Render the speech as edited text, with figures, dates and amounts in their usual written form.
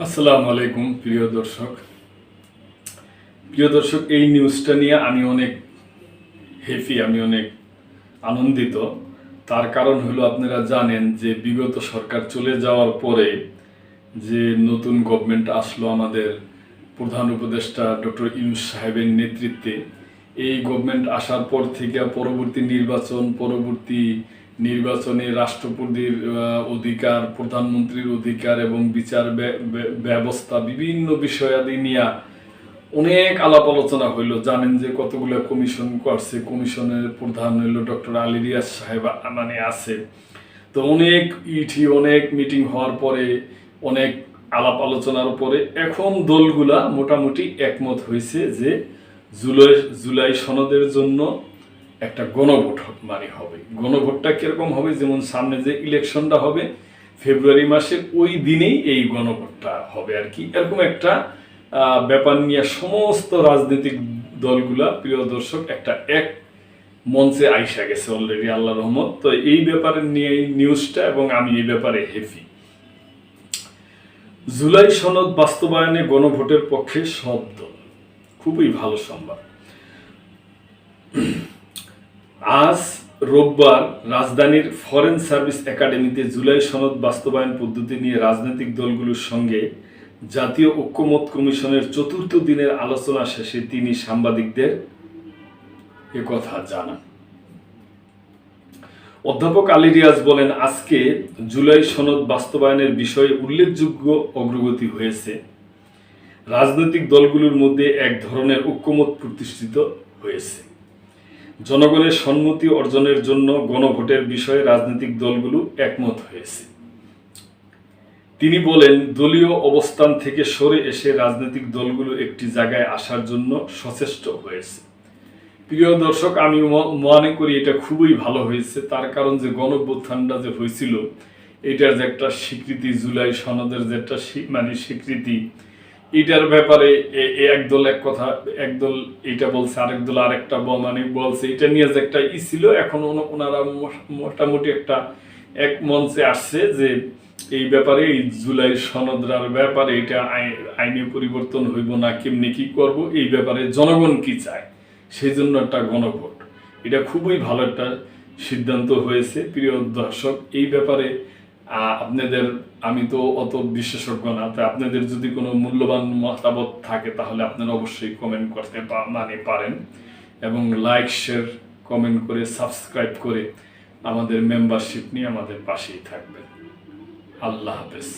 আসসালামু আলাইকুম প্রিয় দর্শক, এই নিউজটা নিয়ে আমি অনেক হ্যাপি, আমি অনেক আনন্দিত। তার কারণ হলো, আপনারা জানেন যে বিগত সরকার চলে যাওয়ার পরে যে নতুন গভর্নমেন্ট আসলো, আমাদের প্রধান উপদেষ্টা ডক্টর ইউনূস সাহেবের নেতৃত্বে এই গভর্নমেন্ট আসার পর থেকে পরবর্তী নির্বাচনে রাষ্ট্রপতির অধিকার, প্রধানমন্ত্রীর অধিকার এবং বিচার ব্যবস্থা বিভিন্ন বিষয়াদি নিয়ে অনেক আলাপ আলোচনা হইলো। জানেন যে কতগুলো কমিশন করছে, কমিশনের প্রধান হইল ডক্টর আলী রিয়াজ সাহেব আছে। তো অনেক মিটিং হওয়ার পরে, অনেক আলাপ আলোচনার পরে এখন দলগুলা মোটামুটি একমত হয়েছে যে জুলাই সনদের জন্য একটা গণভোট হবে। গণভোটটা কিরকম হবে, যেমন সামনে যে ইলেকশনটা হবে ফেব্রুয়ারি মাসে, ওই দিনেই এই গণভোটটা হবে আর কি। এরকম একটা ব্যাপার নিয়ে সমস্ত রাজনৈতিক দলগুলা, প্রিয় দর্শক, এক মঞ্চে আইসা গেছে অলরেডি, আল্লাহ রহমত। তো এই ব্যাপারে নিয়ে এই নিউজটা, এবং আমি এই ব্যাপারে হ্যাপি। জুলাই সনদ বাস্তবায়নে গণভোটের পক্ষে সব দল, খুবই ভালো সংবাদ। আজ রোববার রাজধানীর ফরেন সার্ভিস একাডেমিতে জুলাই সনদ বাস্তবায়ন পদ্ধতি নিয়ে রাজনৈতিক দলগুলোর সঙ্গে জাতীয় ঐক্যমত্য কমিশনের ৪র্থ দিনের আলোচনা শেষে তিনি সাংবাদিকদের একথা জানান। অধ্যাপক আলী রিয়াজ বলেন, আজকে জুলাই সনদ বাস্তবায়নের বিষয়ে উল্লেখযোগ্য অগ্রগতি হয়েছে। রাজনৈতিক দলগুলোর মধ্যে এক ধরনের ঐক্যমত প্রতিষ্ঠিত হয়েছে। জনগণের সম্মতি অর্জনের জন্য গণভোটের বিষয়ে রাজনৈতিক দলগুলো একমত হয়েছে। তিনি বলেন, দলীয় অবস্থান থেকে সরে এসে রাজনৈতিক দলগুলো একটি জায়গায় আসার জন্য সচেষ্ট হয়েছে। প্রিয় দর্শক, আমি মনে করি এটা খুবই ভালো হয়েছে। তার কারণ যে গণঅভ্যুত্থানটা যে হয়েছিল, এটার যে একটা স্বীকৃতি, জুলাই সনদের যে একটা স্বীকৃতি, এটার ব্যাপারে একদল এক কথা, একদল এটা বলছে, আরেক দল আরেকটা বলছে। এটা নিয়ে যে একটা ছিল, এখন ওনারা মোটামুটি একটা এক মঞ্চে আসছে যে এই ব্যাপারে, এই জুলাই সনদার ব্যাপারে এটা আইনে পরিবর্তন হইব না, কেমনি কি করব, এই ব্যাপারে জনগণ কি চায়, সেই জন্য একটা গণভোট, এটা খুবই ভালো একটা সিদ্ধান্ত হয়েছে। প্রিয় দর্শক, এই ব্যাপারে আপনাদের, আমি তো অত বিশেষজ্ঞ না, তাই আপনাদের যদি কোনো মূল্যবান মতামত থাকে তাহলে আপনারা অবশ্যই কমেন্ট করতে পারেন, এবং লাইক, শেয়ার, কমেন্ট করে, সাবস্ক্রাইব করে আমাদের মেম্বারশিপ নিয়ে আমাদের পাশেই থাকবেন। আল্লাহ হাফেজ।